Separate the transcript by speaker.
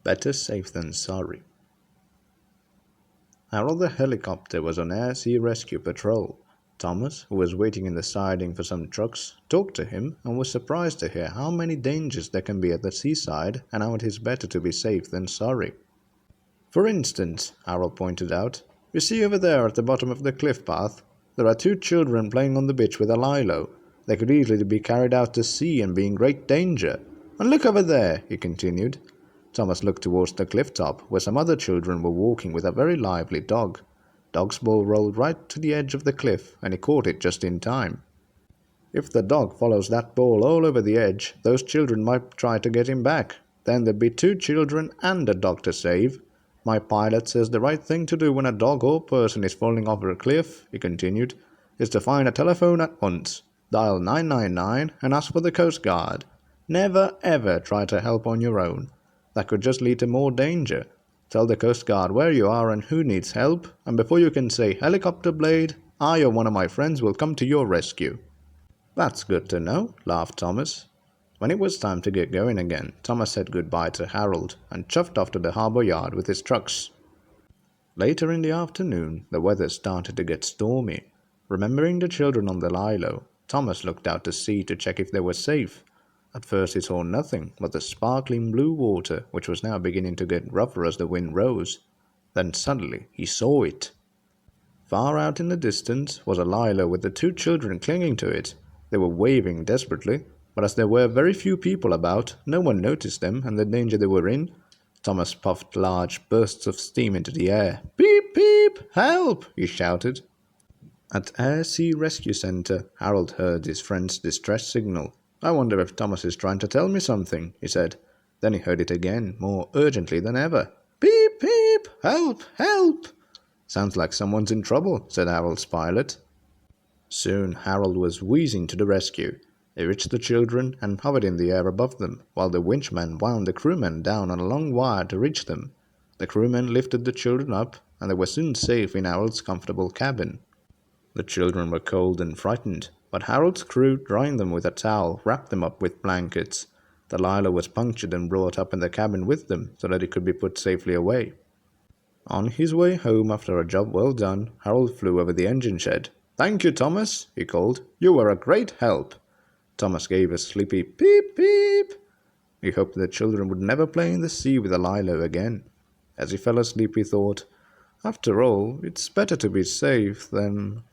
Speaker 1: Better safe than sorry. Harold the helicopter was on air-sea rescue patrol. Thomas, who was waiting in the siding for some trucks, talked to him and was surprised to hear how many dangers there can be at the seaside and how it is better to be safe than sorry. For instance, Harold pointed out, you see over there at the bottom of the cliff path, there are two children playing on the beach with a lilo. They could easily be carried out to sea and be in great danger. And look over there, he continued. Thomas looked towards the cliff top, where some other children were walking with a very lively dog. Dog's ball rolled right to the edge of the cliff, and he caught it just in time. If the dog follows that ball all over the edge, those children might try to get him back. Then there'd be two children and a dog to save. My pilot says the right thing to do when a dog or person is falling off a cliff, he continued, is to find a telephone at once. Dial 999 and ask for the Coast Guard. Never ever try to help on your own. That could just lead to more danger. Tell the Coast Guard where you are and who needs help, and before you can say helicopter blade, I or one of my friends will come to your rescue. That's good to know, laughed Thomas. When it was time to get going again, Thomas said goodbye to Harold and chuffed off to the harbour yard with his trucks. Later in the afternoon, the weather started to get stormy. Remembering the children on the lilo, Thomas looked out to sea to check if they were safe. At first he saw nothing but the sparkling blue water, which was now beginning to get rougher as the wind rose. Then suddenly he saw it. Far out in the distance was a lilo with the two children clinging to it. They were waving desperately, but as there were very few people about, no one noticed them and the danger they were in. Thomas puffed large bursts of steam into the air. Beep, beep, help, he shouted. At Air Sea Rescue Center, Harold heard his friend's distress signal. I wonder if Thomas is trying to tell me something, he said. Then he heard it again, more urgently than ever. Beep, beep, help, help. Sounds like someone's in trouble, said Harold's pilot. Soon Harold was wheezing to the rescue. He reached the children and hovered in the air above them, while the winchman wound the crewmen down on a long wire to reach them. The crewmen lifted the children up, and they were soon safe in Harold's comfortable cabin. The children were cold and frightened, but Harold's crew, drying them with a towel, wrapped them up with blankets. The lilo was punctured and brought up in the cabin with them, so that it could be put safely away. On his way home after a job well done, Harold flew over the engine shed. Thank you, Thomas, he called. You were a great help. Thomas gave a sleepy peep peep. He hoped the children would never play in the sea with a lilo again. As he fell asleep he thought, after all, it's better to be safe than